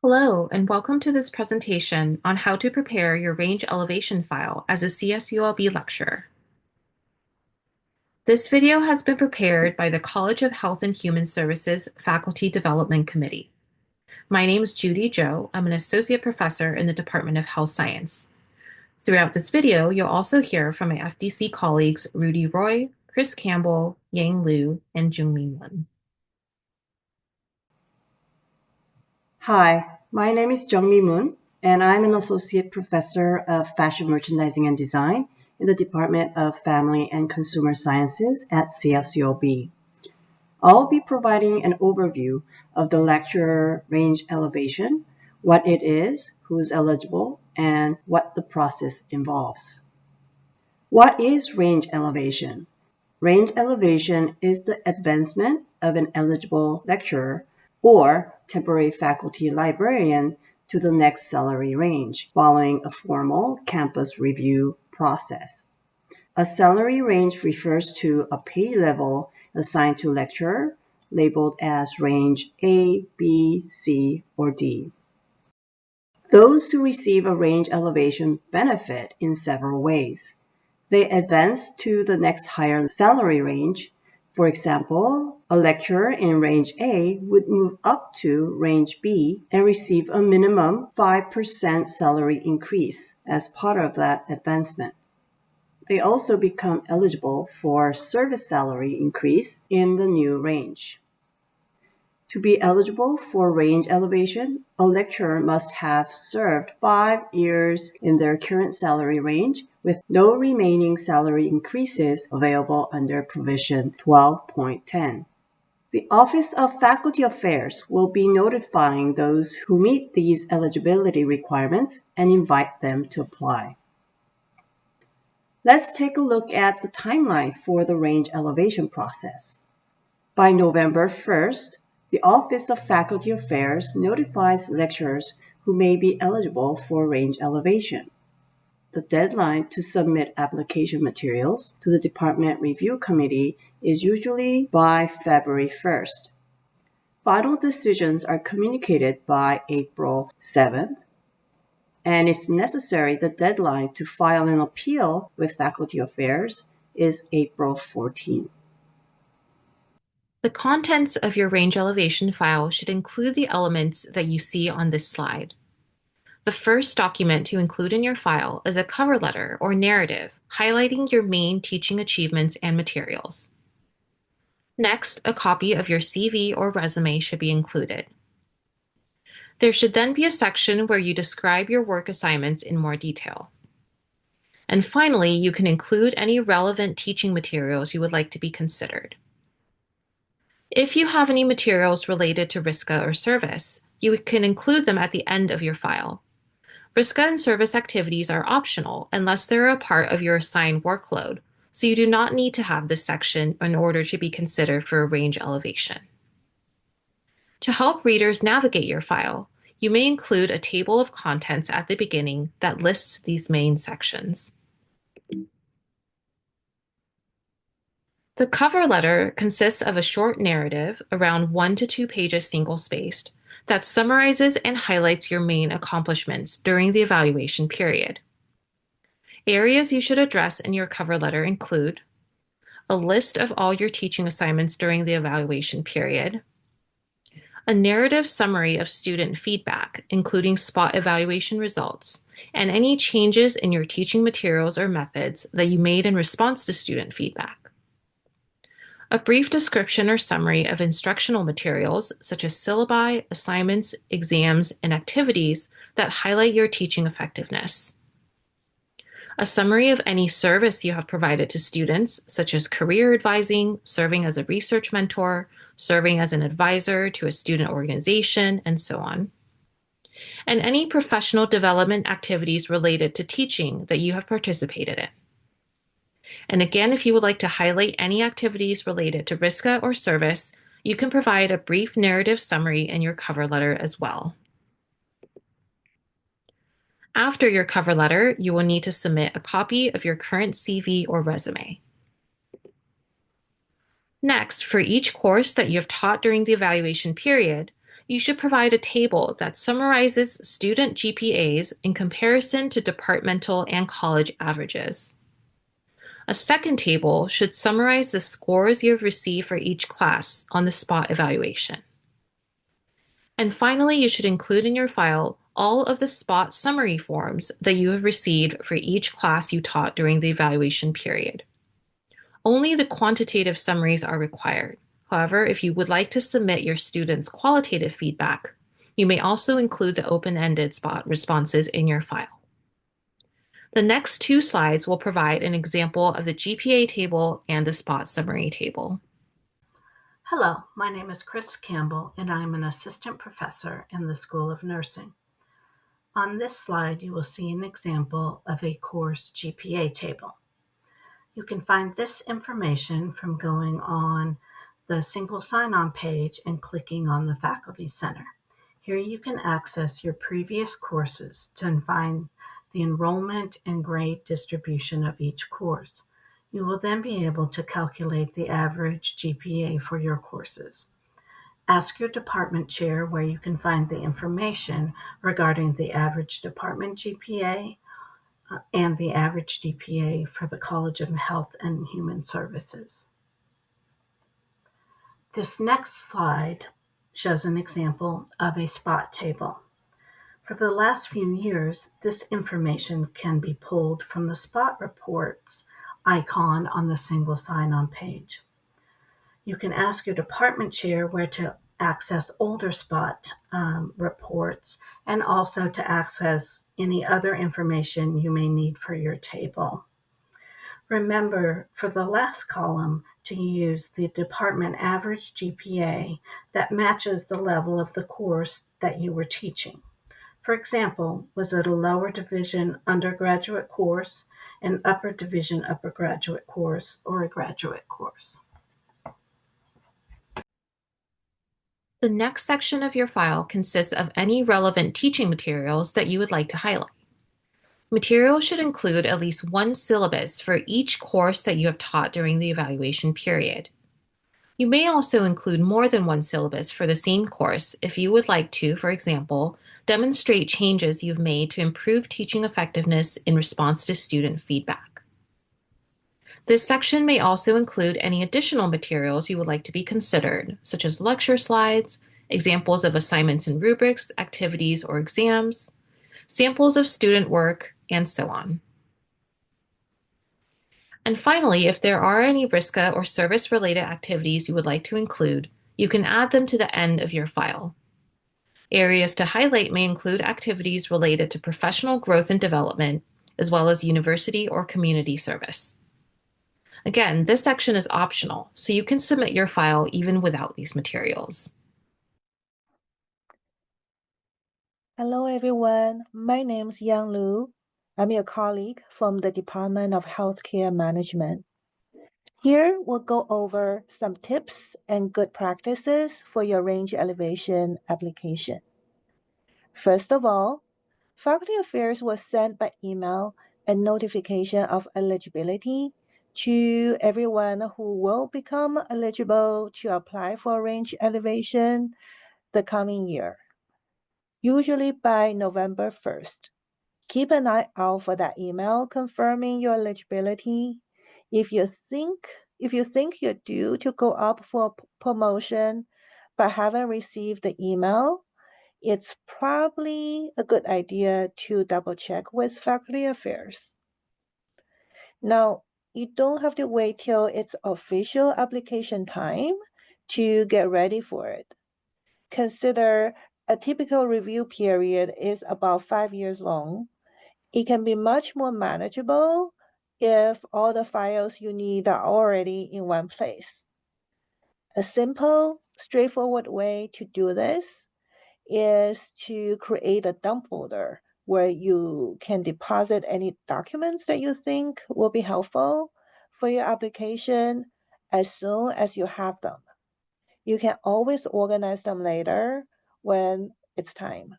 Hello, and welcome to this presentation on how to prepare your range elevation file as a CSULB lecturer. This video has been prepared by the College of Health and Human Services Faculty Development Committee. My name is Judy Zhou. I'm an associate professor in the Department of Health Science. Throughout this video, you'll also hear from my FDC colleagues Rudy Roy, Chris Campbell, Yang Liu, and Jungmi Mun. Hi, my name is Jungmi Mun, and I'm an associate professor of fashion merchandising and design in the Department of Family and Consumer Sciences at CSULB. I'll be providing an overview of the lecture range elevation, what it is, who's eligible, and what the process involves. What is range elevation? Range elevation is the advancement of an eligible lecturer or temporary faculty librarian to the next salary range following a formal campus review process. A salary range refers to a pay level assigned to lecturer labeled as range A, B, C, or D. Those who receive a range elevation benefit in several ways. They advance to the next higher salary range. For example, a lecturer in range A would move up to range B and receive a minimum 5% salary increase as part of that advancement. They also become eligible for service salary increase in the new range. To be eligible for range elevation, a lecturer must have served 5 years in their current salary range with no remaining salary increases available under Provision 12.10. The Office of Faculty Affairs will be notifying those who meet these eligibility requirements and invite them to apply. Let's take a look at the timeline for the range elevation process. By November 1st, the Office of Faculty Affairs notifies lecturers who may be eligible for range elevation. The deadline to submit application materials to the Department Review Committee is usually by February 1st. Final decisions are communicated by April 7th, and if necessary, the deadline to file an appeal with Faculty Affairs is April 14th. The contents of your range elevation file should include the elements that you see on this slide. The first document to include in your file is a cover letter or narrative highlighting your main teaching achievements and materials. Next, a copy of your CV or resume should be included. There should then be a section where you describe your work assignments in more detail. And finally, you can include any relevant teaching materials you would like to be considered. If you have any materials related to RISCA or service, you can include them at the end of your file. RISCA and service activities are optional unless they're a part of your assigned workload, so you do not need to have this section in order to be considered for a range elevation. To help readers navigate your file, you may include a table of contents at the beginning that lists these main sections. The cover letter consists of a short narrative, around 1 to 2 pages single-spaced, that summarizes and highlights your main accomplishments during the evaluation period. Areas you should address in your cover letter include a list of all your teaching assignments during the evaluation period, a narrative summary of student feedback, including spot evaluation results, and any changes in your teaching materials or methods that you made in response to student feedback, a brief description or summary of instructional materials such as syllabi, assignments, exams, and activities that highlight your teaching effectiveness, a summary of any service you have provided to students, such as career advising, serving as a research mentor, serving as an advisor to a student organization, and so on, and any professional development activities related to teaching that you have participated in. And again, if you would like to highlight any activities related to RISCA or service, you can provide a brief narrative summary in your cover letter as well. After your cover letter, you will need to submit a copy of your current CV or resume. Next, for each course that you have taught during the evaluation period, You should provide a table that summarizes student GPAs in comparison to departmental and college averages. A second table should summarize the scores you have received for each class on the spot evaluation. And finally, you should include in your file all of the spot summary forms that you have received for each class you taught during the evaluation period. Only the quantitative summaries are required. However, if you would like to submit your students' qualitative feedback, you may also include the open-ended spot responses in your file. The next two slides will provide an example of the GPA table and the spot summary table. Hello, my name is Chris Campbell, and I am an assistant professor in the School of Nursing. On this slide, you will see an example of a course GPA table. You can find this information from going on the single sign-on page and clicking on the Faculty Center. Here you can access your previous courses to find the enrollment and grade distribution of each course. You will then be able to calculate the average GPA for your courses. Ask your department chair where you can find the information regarding the average department GPA and the average GPA for the College of Health and Human Services. This next slide shows an example of a spot table. For the last few years, this information can be pulled from the spot reports icon on the single sign-on page. You can ask your department chair where to access older spot reports and also to access any other information you may need for your table. Remember, for the last column, to use the department average GPA that matches the level of the course that you were teaching. For example, was it a lower division undergraduate course, an upper division upper graduate course, or a graduate course? The next section of your file consists of any relevant teaching materials that you would like to highlight. Materials should include at least one syllabus for each course that you have taught during the evaluation period. You may also include more than one syllabus for the same course if you would like to, for example, demonstrate changes you've made to improve teaching effectiveness in response to student feedback. This section may also include any additional materials you would like to be considered, such as lecture slides, examples of assignments and rubrics, activities, or exams, samples of student work, and so on. And finally, if there are any RISCA or service-related activities you would like to include, you can add them to the end of your file. Areas to highlight may include activities related to professional growth and development, as well as university or community service. Again, this section is optional, so you can submit your file even without these materials. Hello, everyone. My name is Yang Lu. I'm your colleague from the Department of Healthcare Management. Here, we'll go over some tips and good practices for your range elevation application. First of all, Faculty Affairs will send by email a notification of eligibility to everyone who will become eligible to apply for range elevation the coming year, usually by November 1st. Keep an eye out for that email confirming your eligibility. If you think you're due to go up for promotion but haven't received the email, it's probably a good idea to double check with Faculty Affairs. Now, you don't have to wait till it's official application time to get ready for it. Consider a typical review period is about 5 years long. It can be much more manageable if all the files you need are already in one place. A simple, straightforward way to do this is to create a dump folder where you can deposit any documents that you think will be helpful for your application as soon as you have them. You can always organize them later when it's time.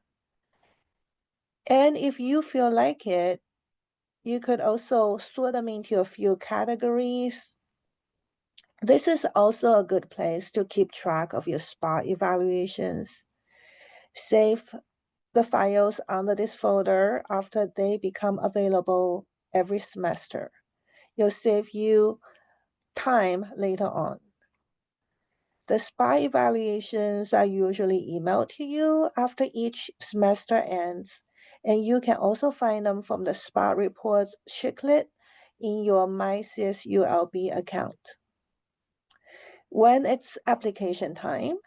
And if you feel like it, you could also sort them into a few categories. This is also a good place to keep track of your spot evaluations. Save the files under this folder after they become available every semester. It'll save you time later on. The SPA evaluations are usually emailed to you after each semester ends, and you can also find them from the SPA reports sheetlet in your MyCSULB account. When it's application time,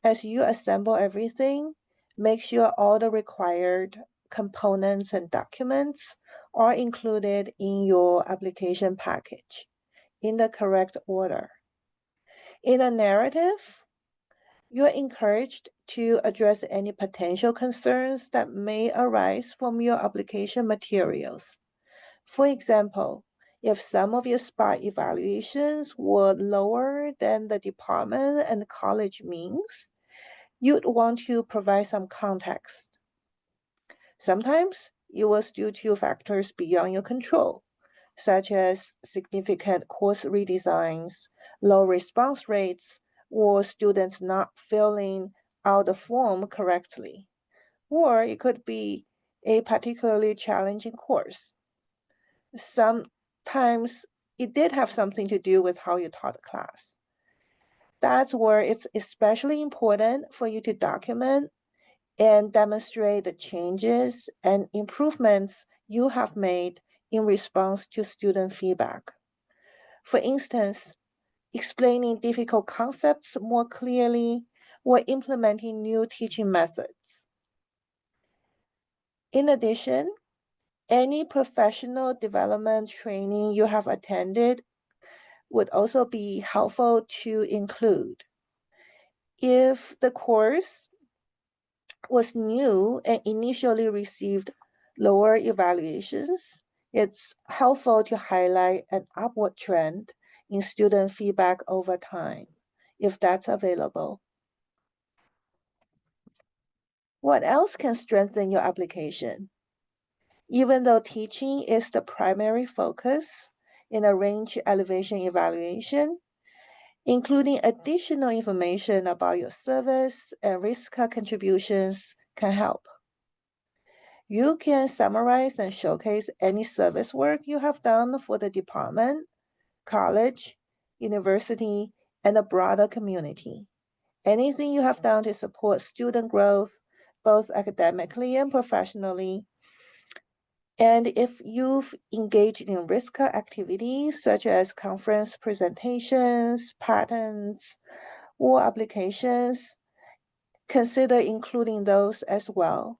as you assemble everything, make sure all the required components and documents are included in your application package in the correct order. In a narrative, you're encouraged to address any potential concerns that may arise from your application materials. For example, if some of your SPA evaluations were lower than the department and college means, you'd want to provide some context. Sometimes it was due to factors beyond your control, such as significant course redesigns, low response rates, or students not filling out the form correctly. Or it could be a particularly challenging course. Sometimes it did have something to do with how you taught the class. That's where it's especially important for you to document and demonstrate the changes and improvements you have made in response to student feedback. For instance, explaining difficult concepts more clearly or implementing new teaching methods. In addition, any professional development training you have attended would also be helpful to include. If the course was new and initially received lower evaluations, it's helpful to highlight an upward trend in student feedback over time, if that's available. What else can strengthen your application? Even though teaching is the primary focus in a range elevation evaluation, including additional information about your service and risk contributions can help. You can summarize and showcase any service work you have done for the department, college, university, and the broader community. Anything you have done to support student growth, both academically and professionally. And if you've engaged in risk activities such as conference presentations, patents, or applications, consider including those as well.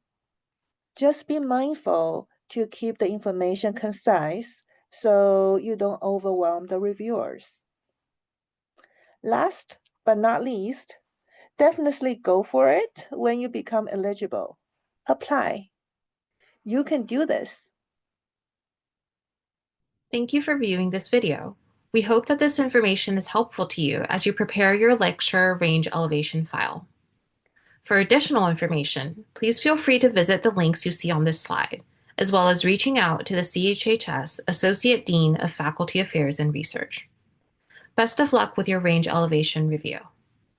Just be mindful to keep the information concise so you don't overwhelm the reviewers. Last but not least, definitely go for it when you become eligible. Apply. You can do this. Thank you for viewing this video. We hope that this information is helpful to you as you prepare your lecture range elevation file. For additional information, please feel free to visit the links you see on this slide, as well as reaching out to the CHHS Associate Dean of Faculty Affairs and Research. Best of luck with your range elevation review.